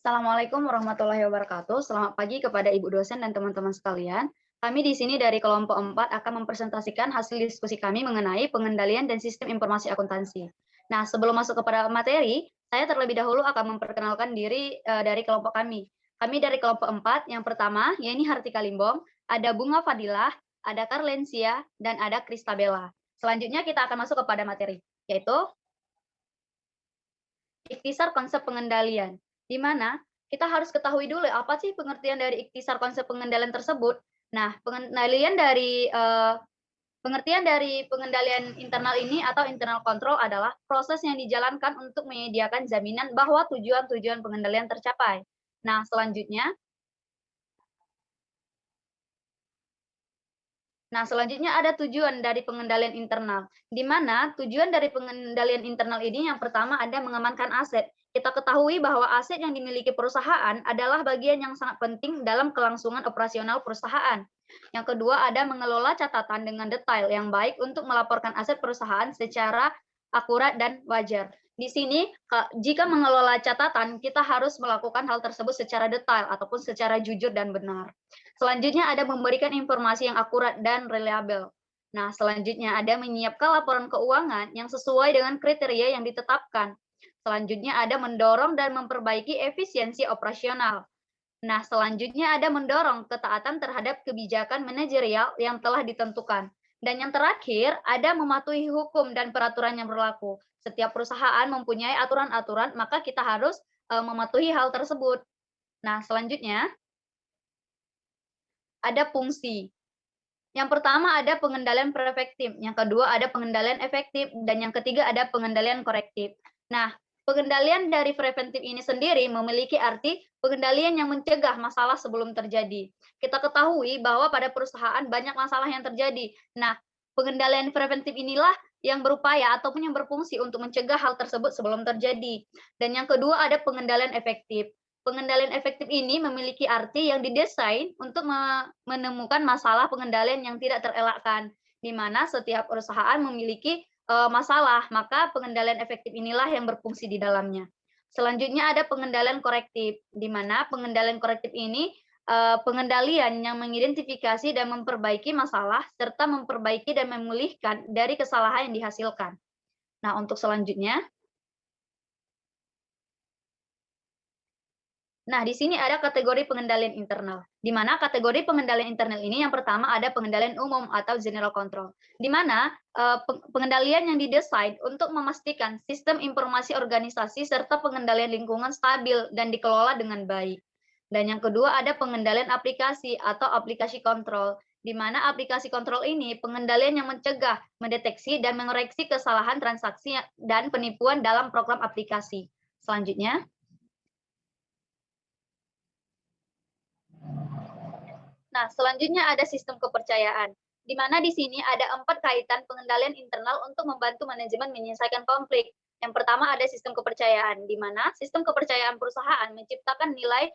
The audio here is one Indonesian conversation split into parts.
Assalamualaikum warahmatullahi wabarakatuh. Selamat pagi kepada Ibu dosen dan teman-teman sekalian. Kami di sini dari kelompok 4 akan mempresentasikan hasil diskusi kami mengenai pengendalian dan sistem informasi akuntansi. Nah, sebelum masuk kepada materi, saya terlebih dahulu akan memperkenalkan diri dari kelompok kami. Kami dari kelompok 4, yang pertama, yaitu Hartika Limbong, ada Bunga Fadilah, ada Karlensia, dan ada Kristabella. Selanjutnya kita akan masuk kepada materi, yaitu ikhtisar konsep pengendalian, di mana kita harus ketahui dulu apa sih pengertian dari ikhtisar konsep pengendalian tersebut. Nah, pengertian dari pengendalian internal ini atau internal control adalah proses yang dijalankan untuk menyediakan jaminan bahwa tujuan-tujuan pengendalian tercapai. Nah, selanjutnya ada tujuan dari pengendalian internal, di mana tujuan dari pengendalian internal ini yang pertama ada mengamankan aset. Kita ketahui bahwa aset yang dimiliki perusahaan adalah bagian yang sangat penting dalam kelangsungan operasional perusahaan. Yang kedua ada mengelola catatan dengan detail yang baik untuk melaporkan aset perusahaan secara akurat dan wajar. Di sini, jika mengelola catatan, kita harus melakukan hal tersebut secara detail ataupun secara jujur dan benar. Selanjutnya ada memberikan informasi yang akurat dan reliabel. Nah, selanjutnya ada menyiapkan laporan keuangan yang sesuai dengan kriteria yang ditetapkan. Selanjutnya ada mendorong dan memperbaiki efisiensi operasional. Nah, selanjutnya ada mendorong ketaatan terhadap kebijakan manajerial yang telah ditentukan. Dan yang terakhir, ada mematuhi hukum dan peraturan yang berlaku. Setiap perusahaan mempunyai aturan-aturan, maka kita harus mematuhi hal tersebut. Nah, selanjutnya ada fungsi. Yang pertama ada pengendalian preventif, yang kedua ada pengendalian efektif, dan yang ketiga ada pengendalian korektif. Nah, pengendalian dari preventif ini sendiri memiliki arti pengendalian yang mencegah masalah sebelum terjadi. Kita ketahui bahwa pada perusahaan banyak masalah yang terjadi. Nah, pengendalian preventif inilah yang berupaya ataupun yang berfungsi untuk mencegah hal tersebut sebelum terjadi. Dan yang kedua ada pengendalian efektif. Pengendalian efektif ini memiliki arti yang didesain untuk menemukan masalah pengendalian yang tidak terelakkan, di mana setiap perusahaan memiliki masalah, maka pengendalian efektif inilah yang berfungsi di dalamnya. Selanjutnya ada pengendalian korektif, di mana pengendalian korektif ini pengendalian yang mengidentifikasi dan memperbaiki masalah, serta memperbaiki dan memulihkan dari kesalahan yang dihasilkan. Nah, untuk selanjutnya, nah, di sini ada kategori pengendalian internal, di mana kategori pengendalian internal ini yang pertama ada pengendalian umum atau general control, di mana pengendalian yang didesain untuk memastikan sistem informasi organisasi serta pengendalian lingkungan stabil dan dikelola dengan baik. Dan yang kedua ada pengendalian aplikasi atau aplikasi kontrol, di mana aplikasi kontrol ini pengendalian yang mencegah, mendeteksi, dan mengoreksi kesalahan transaksi dan penipuan dalam program aplikasi. Selanjutnya, nah, selanjutnya ada sistem kepercayaan, di mana di sini ada 4 kaitan pengendalian internal untuk membantu manajemen menyelesaikan konflik. Yang pertama ada sistem kepercayaan, di mana sistem kepercayaan perusahaan menciptakan nilai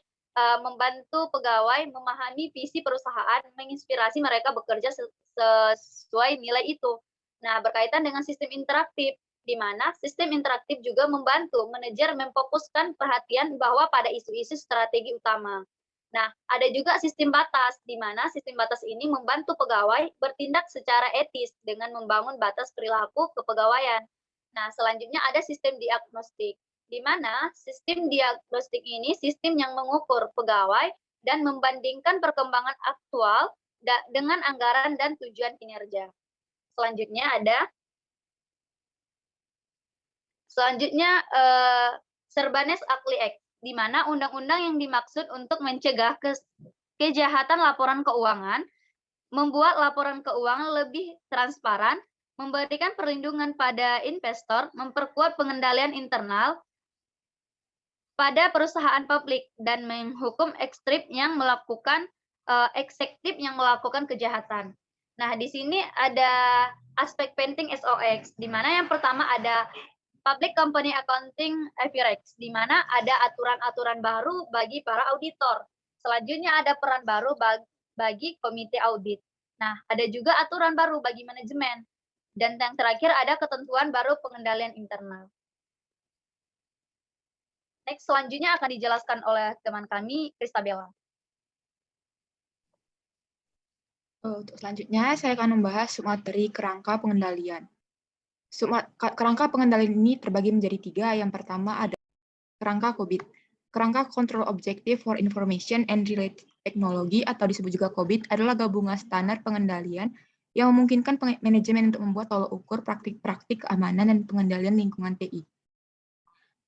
membantu pegawai memahami visi perusahaan, menginspirasi mereka bekerja sesuai nilai itu. Nah, berkaitan dengan sistem interaktif, di mana sistem interaktif juga membantu manajer memfokuskan perhatian bahwa pada isu-isu strategi utama. Nah, ada juga sistem batas, di mana sistem batas ini membantu pegawai bertindak secara etis dengan membangun batas perilaku kepegawaian. Nah, selanjutnya ada sistem diagnostik, di mana sistem diagnostik ini sistem yang mengukur pegawai dan membandingkan perkembangan aktual dengan anggaran dan tujuan kinerja. Selanjutnya Serbanes Akli Act, di mana undang-undang yang dimaksud untuk mencegah kejahatan laporan keuangan, membuat laporan keuangan lebih transparan, memberikan perlindungan pada investor, memperkuat pengendalian internal pada perusahaan publik, dan menghukum eksekutif yang melakukan kejahatan. Nah, di sini ada aspek penting SOX, di mana yang pertama ada Public Company Accounting Act, di mana ada aturan-aturan baru bagi para auditor. Selanjutnya ada peran baru bagi komite audit. Nah, ada juga aturan baru bagi manajemen. Dan yang terakhir ada ketentuan baru pengendalian internal. Next, selanjutnya akan dijelaskan oleh teman kami, Kristabella. Untuk selanjutnya, saya akan membahas submateri kerangka pengendalian. Kerangka pengendalian ini terbagi menjadi 3. Yang pertama ada kerangka COBIT. Kerangka Control Objective for Information and Related Technology atau disebut juga COBIT adalah gabungan standar pengendalian yang memungkinkan manajemen untuk membuat tolok ukur praktik-praktik keamanan dan pengendalian lingkungan TI.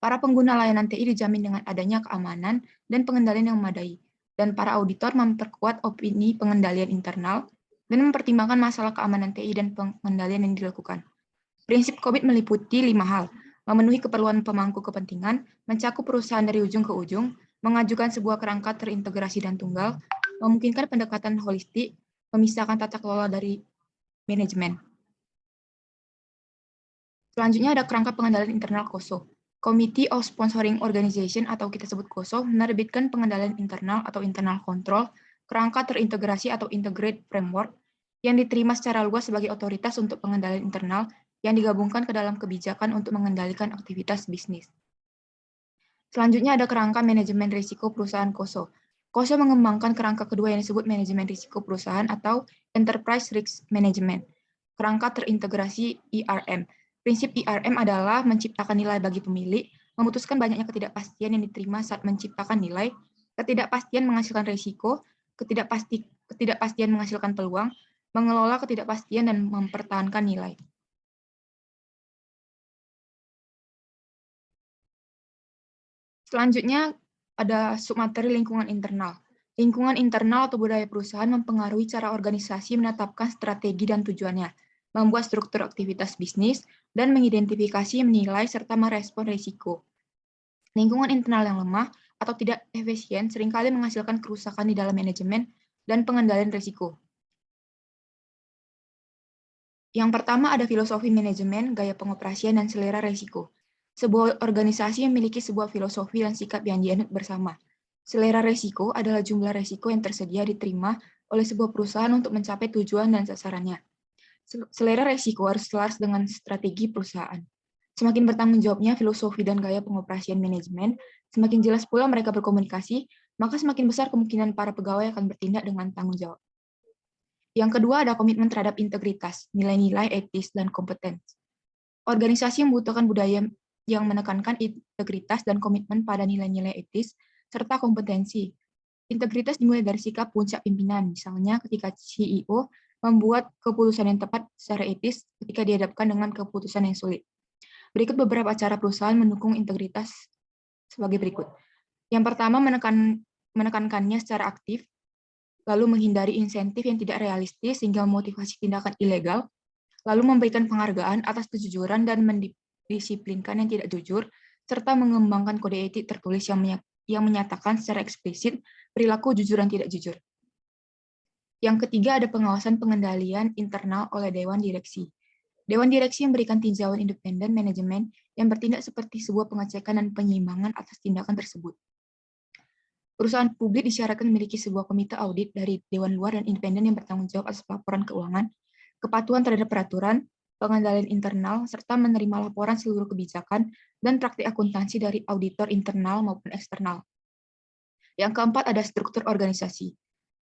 Para pengguna layanan TI dijamin dengan adanya keamanan dan pengendalian yang memadai, dan para auditor memperkuat opini pengendalian internal dan mempertimbangkan masalah keamanan TI dan pengendalian yang dilakukan. Prinsip COBIT meliputi 5 hal: memenuhi keperluan pemangku kepentingan, mencakup perusahaan dari ujung ke ujung, mengajukan sebuah kerangka terintegrasi dan tunggal, memungkinkan pendekatan holistik, memisahkan tata kelola dari manajemen. Selanjutnya ada kerangka pengendalian internal COSO. Committee of Sponsoring Organization atau kita sebut COSO menerbitkan pengendalian internal atau internal control, kerangka terintegrasi atau integrate framework yang diterima secara luas sebagai otoritas untuk pengendalian internal yang digabungkan ke dalam kebijakan untuk mengendalikan aktivitas bisnis. Selanjutnya ada kerangka manajemen risiko perusahaan COSO. COSO mengembangkan kerangka kedua yang disebut manajemen risiko perusahaan atau Enterprise Risk Management. Kerangka terintegrasi IRM. Prinsip IRM adalah menciptakan nilai bagi pemilik, memutuskan banyaknya ketidakpastian yang diterima saat menciptakan nilai, ketidakpastian menghasilkan risiko, ketidakpastian menghasilkan peluang, mengelola ketidakpastian, dan mempertahankan nilai. Selanjutnya ada submateri lingkungan internal. Lingkungan internal atau budaya perusahaan mempengaruhi cara organisasi menetapkan strategi dan tujuannya, membuat struktur aktivitas bisnis, dan mengidentifikasi, menilai, serta merespon risiko. Lingkungan internal yang lemah atau tidak efisien seringkali menghasilkan kerusakan di dalam manajemen dan pengendalian risiko. Yang pertama ada filosofi manajemen, gaya pengoperasian, dan selera risiko. Sebuah organisasi memiliki sebuah filosofi dan sikap yang dianut bersama. Selera risiko adalah jumlah risiko yang tersedia diterima oleh sebuah perusahaan untuk mencapai tujuan dan sasarannya. Selera risiko harus selaras dengan strategi perusahaan. Semakin bertanggung jawabnya filosofi dan gaya pengoperasian manajemen, semakin jelas pula mereka berkomunikasi, maka semakin besar kemungkinan para pegawai akan bertindak dengan tanggung jawab. Yang kedua ada komitmen terhadap integritas, nilai-nilai etis, dan kompetensi. Organisasi membutuhkan budaya yang menekankan integritas dan komitmen pada nilai-nilai etis, serta kompetensi. Integritas dimulai dari sikap puncak pimpinan, misalnya ketika CEO membuat keputusan yang tepat secara etis ketika dihadapkan dengan keputusan yang sulit. Berikut beberapa cara perusahaan mendukung integritas sebagai berikut. Yang pertama, menekankannya secara aktif, lalu menghindari insentif yang tidak realistis sehingga memotivasi tindakan ilegal, lalu memberikan penghargaan atas kejujuran dan mendisiplinkan yang tidak jujur, serta mengembangkan kode etik tertulis yang menyatakan secara eksplisit perilaku jujur dan tidak jujur. Yang ketiga ada pengawasan pengendalian internal oleh Dewan Direksi. Dewan Direksi memberikan tinjauan independen manajemen yang bertindak seperti sebuah pengecekan dan penyeimbangan atas tindakan tersebut. Perusahaan publik disyaratkan memiliki sebuah komite audit dari dewan luar dan independen yang bertanggung jawab atas laporan keuangan, kepatuhan terhadap peraturan, pengendalian internal, serta menerima laporan seluruh kebijakan dan praktik akuntansi dari auditor internal maupun eksternal. Yang keempat ada struktur organisasi.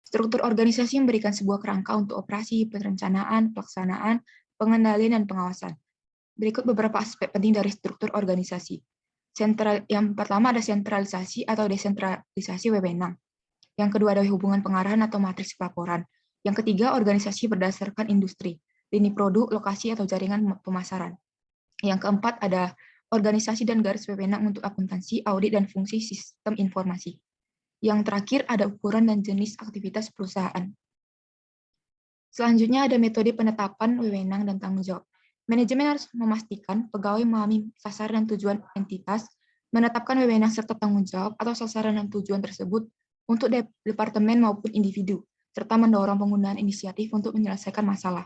Struktur organisasi memberikan sebuah kerangka untuk operasi, perencanaan, pelaksanaan, pengendalian, dan pengawasan. Berikut beberapa aspek penting dari struktur organisasi. Yang pertama ada sentralisasi atau desentralisasi wewenang. Yang kedua ada hubungan pengarahan atau matriks pelaporan. Yang ketiga organisasi berdasarkan industri, lini produk, lokasi, atau jaringan pemasaran. Yang keempat ada organisasi dan garis wewenang untuk akuntansi, audit, dan fungsi sistem informasi. Yang terakhir ada ukuran dan jenis aktivitas perusahaan. Selanjutnya ada metode penetapan wewenang dan tanggung jawab. Manajemen harus memastikan pegawai memahami sasaran dan tujuan entitas, menetapkan wewenang serta tanggung jawab atau sasaran dan tujuan tersebut untuk departemen maupun individu, serta mendorong penggunaan inisiatif untuk menyelesaikan masalah.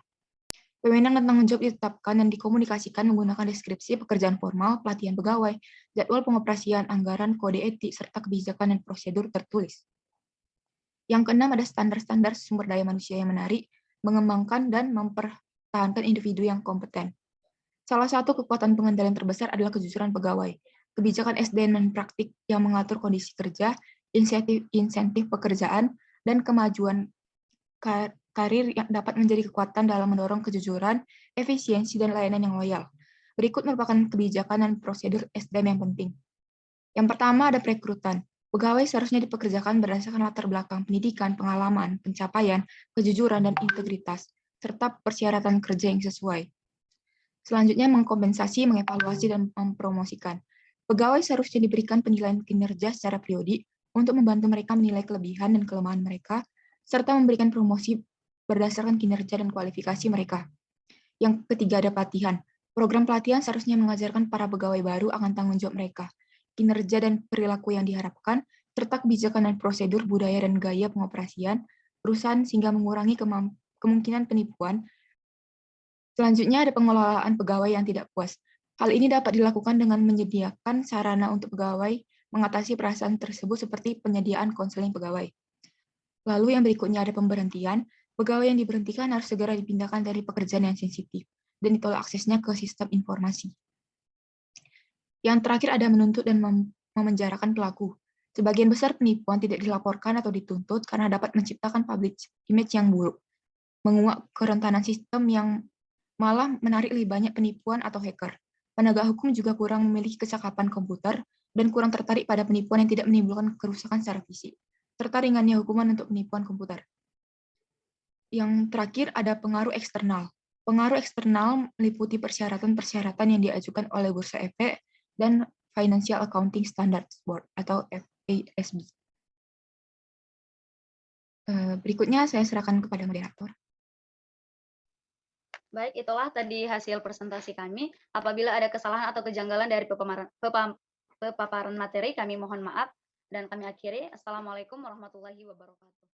Wewenang dan tanggung jawab ditetapkan dan dikomunikasikan menggunakan deskripsi pekerjaan formal, pelatihan pegawai, jadwal pengoperasian, anggaran, kode etik, serta kebijakan dan prosedur tertulis. Yang keenam ada standar-standar sumber daya manusia yang menarik, mengembangkan dan mempertahankan individu yang kompeten. Salah satu kekuatan pengendalian terbesar adalah kejujuran pegawai. kebijakan SDM dan praktik yang mengatur kondisi kerja, insentif pekerjaan, dan kemajuan karir yang dapat menjadi kekuatan dalam mendorong kejujuran, efisiensi, dan layanan yang loyal. Berikut merupakan kebijakan dan prosedur SDM yang penting. Yang pertama ada perekrutan. Pegawai seharusnya dipekerjakan berdasarkan latar belakang pendidikan, pengalaman, pencapaian, kejujuran, dan integritas, serta persyaratan kerja yang sesuai. Selanjutnya mengkompensasi, mengevaluasi, dan mempromosikan. Pegawai seharusnya diberikan penilaian kinerja secara periodik untuk membantu mereka menilai kelebihan dan kelemahan mereka, serta memberikan promosi berdasarkan kinerja dan kualifikasi mereka. Yang ketiga ada pelatihan. Program pelatihan seharusnya mengajarkan para pegawai baru akan tanggung jawab mereka, kinerja dan perilaku yang diharapkan, serta kebijakan dan prosedur, budaya, dan gaya pengoperasian perusahaan sehingga mengurangi kemungkinan penipuan. Selanjutnya ada pengelolaan pegawai yang tidak puas. Hal ini dapat dilakukan dengan menyediakan sarana untuk pegawai mengatasi perasaan tersebut seperti penyediaan konseling pegawai. Lalu yang berikutnya ada pemberhentian. Pegawai yang diberhentikan harus segera dipindahkan dari pekerjaan yang sensitif dan ditolak aksesnya ke sistem informasi. Yang terakhir ada menuntut dan memenjarakan pelaku. Sebagian besar penipuan tidak dilaporkan atau dituntut karena dapat menciptakan public image yang buruk, menguak kerentanan sistem yang malah menarik lebih banyak penipuan atau hacker. Penegak hukum juga kurang memiliki kecakapan komputer dan kurang tertarik pada penipuan yang tidak menimbulkan kerusakan secara fisik, serta ringannya hukuman untuk penipuan komputer. Yang terakhir ada pengaruh eksternal. Pengaruh eksternal meliputi persyaratan-persyaratan yang diajukan oleh Bursa Efek dan Financial Accounting Standards Board atau FASB. Berikutnya saya serahkan kepada moderator. Baik, itulah tadi hasil presentasi kami. Apabila ada kesalahan atau kejanggalan dari paparan materi, kami mohon maaf dan kami akhiri. Assalamualaikum warahmatullahi wabarakatuh.